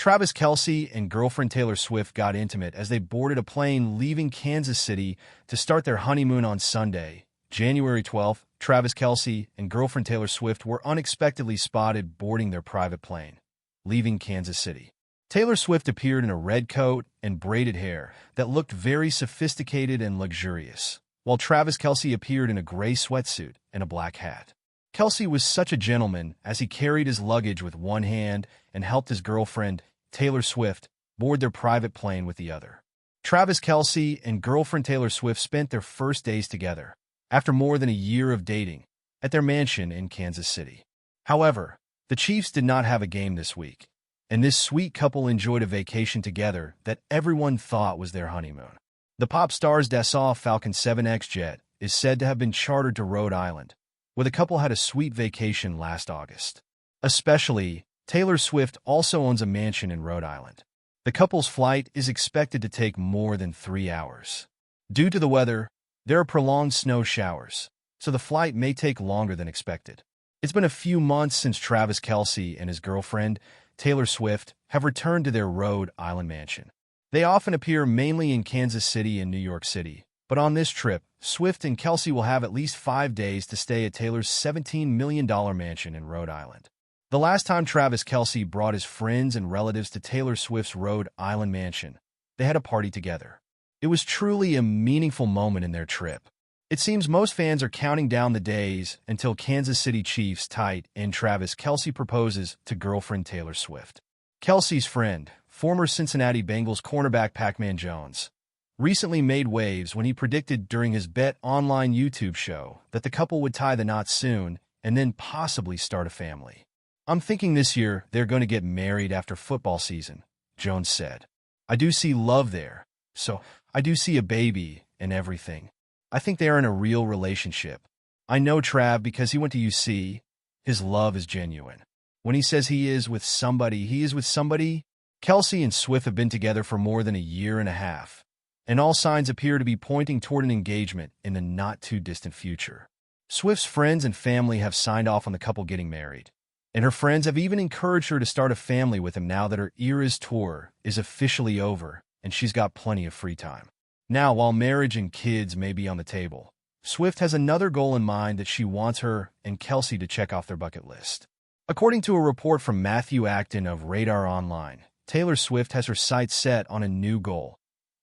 Travis Kelce and girlfriend Taylor Swift got intimate as they boarded a plane leaving Kansas City to start their honeymoon on Sunday, January 12th. Travis Kelce and girlfriend Taylor Swift were unexpectedly spotted boarding their private plane, leaving Kansas City. Taylor Swift appeared in a red coat and braided hair that looked very sophisticated and luxurious, while Travis Kelce appeared in a gray sweatsuit and a black hat. Kelce was such a gentleman as he carried his luggage with one hand and helped his girlfriend, Taylor Swift, board their private plane with the other. Travis Kelce and girlfriend Taylor Swift spent their first days together, after more than a year of dating, at their mansion in Kansas City. However, the Chiefs did not have a game this week, and this sweet couple enjoyed a vacation together that everyone thought was their honeymoon. The pop star's Dassault Falcon 7X jet is said to have been chartered to Rhode Island, where the couple had a sweet vacation last August. Especially, Taylor Swift also owns a mansion in Rhode Island. The couple's flight is expected to take more than 3 hours. Due to the weather, there are prolonged snow showers, so the flight may take longer than expected. It's been a few months since Travis Kelce and his girlfriend, Taylor Swift, have returned to their Rhode Island mansion. They often appear mainly in Kansas City and New York City, but on this trip, Swift and Kelce will have at least 5 days to stay at Taylor's $17 million mansion in Rhode Island. The last time Travis Kelce brought his friends and relatives to Taylor Swift's Rhode Island mansion, they had a party together. It was truly a meaningful moment in their trip. It seems most fans are counting down the days until Kansas City Chiefs tight end Travis Kelce proposes to girlfriend Taylor Swift. Kelce's friend, former Cincinnati Bengals cornerback Pac-Man Jones, recently made waves when he predicted during his Bet Online YouTube show that the couple would tie the knot soon and then possibly start a family. "I'm thinking this year they're going to get married after football season," Jones said. "I do see love there, so I do see a baby and everything. I think they are in a real relationship. I know Trav because he went to UC. His love is genuine. When he says he is with somebody, he is with somebody." Kelce and Swift have been together for more than a year and a half, and all signs appear to be pointing toward an engagement in the not-too-distant future. Swift's friends and family have signed off on the couple getting married, and her friends have even encouraged her to start a family with him now that her Eras tour is officially over and she's got plenty of free time. Now, while marriage and kids may be on the table, Swift has another goal in mind that she wants her and Kelce to check off their bucket list. According to a report from Matthew Acton of Radar Online, Taylor Swift has her sights set on a new goal: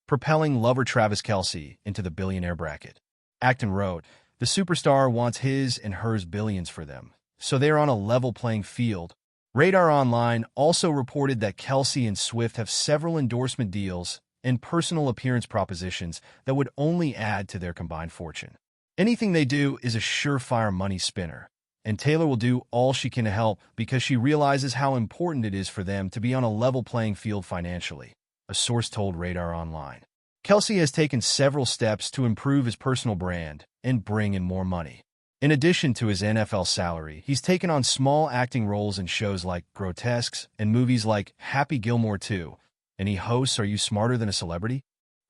propelling lover Travis Kelce into the billionaire bracket. Acton wrote, "The superstar wants his and hers billions for them, so they are on a level playing field." Radar Online also reported that Kelce and Swift have several endorsement deals and personal appearance propositions that would only add to their combined fortune. Anything they do is a surefire money spinner, and Taylor will do all she can to help because she realizes how important it is for them to be on a level playing field financially, a source told Radar Online. Kelce has taken several steps to improve his personal brand and bring in more money. In addition to his NFL salary, he's taken on small acting roles in shows like Grotesques and movies like Happy Gilmore 2, and he hosts Are You Smarter Than a Celebrity?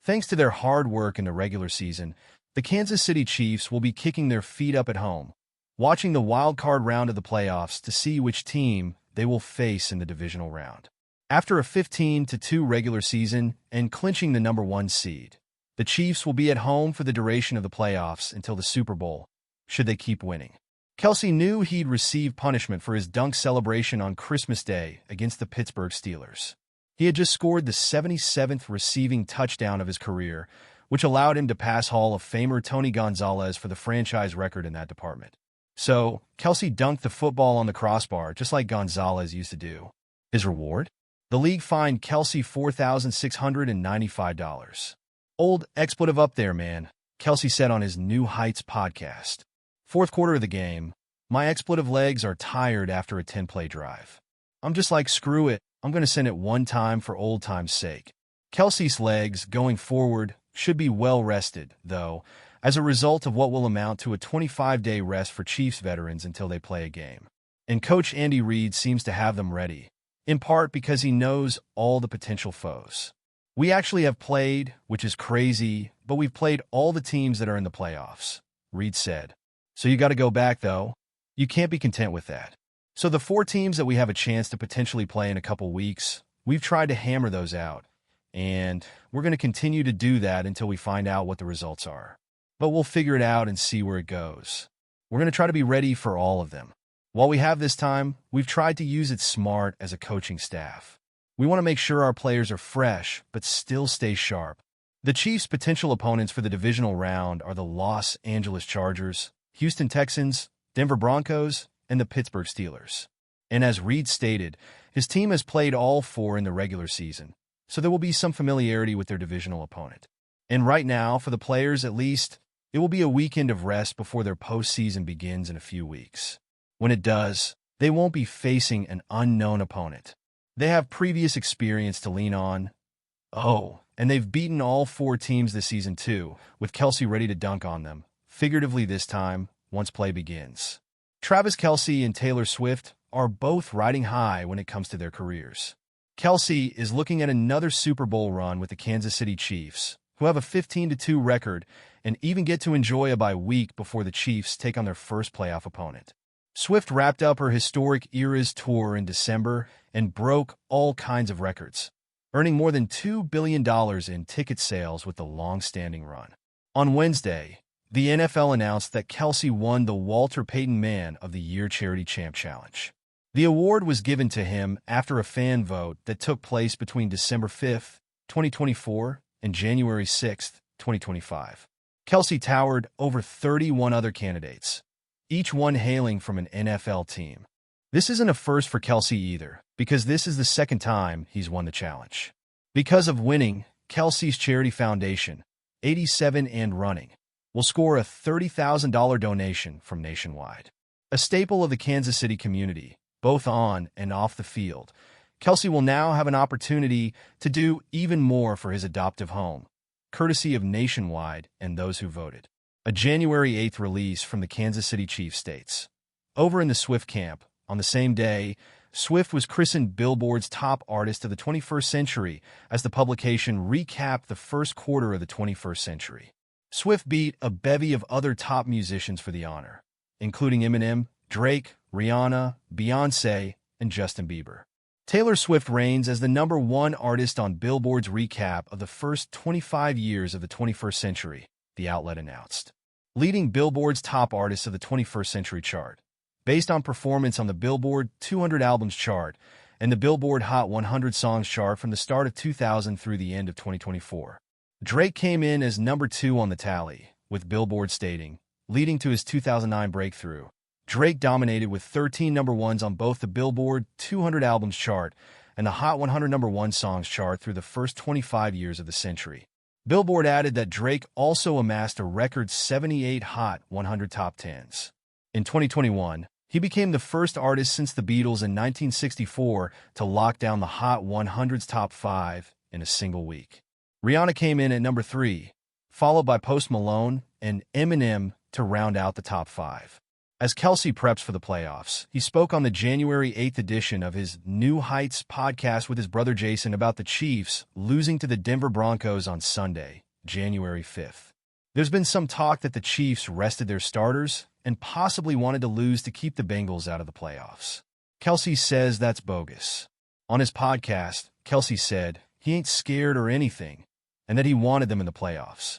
Thanks to their hard work in the regular season, the Kansas City Chiefs will be kicking their feet up at home, watching the wild card round of the playoffs to see which team they will face in the divisional round. After a 15-2 regular season and clinching the #1 seed, the Chiefs will be at home for the duration of the playoffs until the Super Bowl, should they keep winning. Kelce knew he'd receive punishment for his dunk celebration on Christmas Day against the Pittsburgh Steelers. He had just scored the 77th receiving touchdown of his career, which allowed him to pass Hall of Famer Tony Gonzalez for the franchise record in that department. So, Kelce dunked the football on the crossbar just like Gonzalez used to do. His reward? The league fined Kelce $4,695. "Old expletive up there, man," Kelce said on his New Heights podcast. "Fourth quarter of the game, my expletive legs are tired after a 10-play drive. I'm just like, screw it, I'm going to send it one time for old time's sake." Kelce's legs, going forward, should be well rested, though, as a result of what will amount to a 25-day rest for Chiefs veterans until they play a game. And Coach Andy Reid seems to have them ready, in part because he knows all the potential foes. "We actually have played, which is crazy, but we've played all the teams that are in the playoffs," Reid said. "So you got to go back, though. You can't be content with that. So the 4 teams that we have a chance to potentially play in a couple weeks we've tried to hammer those out, and we're going to continue to do that until we find out what the results are. But we'll figure it out and see where it goes. We're going to try to be ready for all of them. While we have this time, we've tried to use it smart as a coaching staff. We want to make sure our players are fresh, but still stay sharp. The Chiefs' potential opponents for the divisional round are the Los Angeles Chargers, Houston Texans, Denver Broncos, and the Pittsburgh Steelers. And as Reed stated, his team has played all four in the regular season, so there will be some familiarity with their divisional opponent. And right now, for the players at least, it will be a weekend of rest before their postseason begins in a few weeks. When it does, they won't be facing an unknown opponent. They have previous experience to lean on. Oh, and they've beaten all four teams this season too, with Kelce ready to dunk on them, figuratively this time, once play begins. Travis Kelce and Taylor Swift are both riding high when it comes to their careers. Kelce is looking at another Super Bowl run with the Kansas City Chiefs, who have a 15-2 record and even get to enjoy a bye week before the Chiefs take on their first playoff opponent. Swift wrapped up her historic Eras tour in December and broke all kinds of records, earning more than $2 billion in ticket sales with the long-standing run. On Wednesday, the NFL announced that Kelce won the Walter Payton Man of the Year Charity Champ Challenge. The award was given to him after a fan vote that took place between December 5, 2024 and January 6, 2025. Kelce towered over 31 other candidates, each one hailing from an NFL team. This isn't a first for Kelce either, because this is the second time he's won the challenge. Because of winning, Kelce's charity foundation, 87 and Running, will score a $30,000 donation from Nationwide. A staple of the Kansas City community, both on and off the field, Kelce will now have an opportunity to do even more for his adoptive home, courtesy of Nationwide and those who voted. A January 8th release from the Kansas City Chiefs states, over in the Swift camp, on the same day, Swift was christened Billboard's top artist of the 21st century as the publication recapped the first quarter of the 21st century. Swift beat a bevy of other top musicians for the honor, including Eminem, Drake, Rihanna, Beyoncé, and Justin Bieber. Taylor Swift reigns as the #1 artist on Billboard's recap of the first 25 years of the 21st century, the outlet announced. Leading Billboard's top artists of the 21st century chart, based on performance on the Billboard 200 Albums chart and the Billboard Hot 100 Songs chart from the start of 2000 through the end of 2024. Drake came in as #2 on the tally, with Billboard stating, leading to his 2009 breakthrough. Drake dominated with 13 #1s on both the Billboard 200 Albums chart and the Hot 100 #1 Songs chart through the first 25 years of the century. Billboard added that Drake also amassed a record 78 Hot 100 Top 10s. In 2021, he became the first artist since the Beatles in 1964 to lock down the Hot 100's top 5 in a single week. Rihanna came in at #3, followed by Post Malone and Eminem to round out the top 5. As Kelce preps for the playoffs, he spoke on the January 8th edition of his New Heights podcast with his brother Jason about the Chiefs losing to the Denver Broncos on Sunday, January 5th. There's been some talk that the Chiefs rested their starters and possibly wanted to lose to keep the Bengals out of the playoffs. Kelce says that's bogus. On his podcast, Kelce said he ain't scared or anything, and that he wanted them in the playoffs.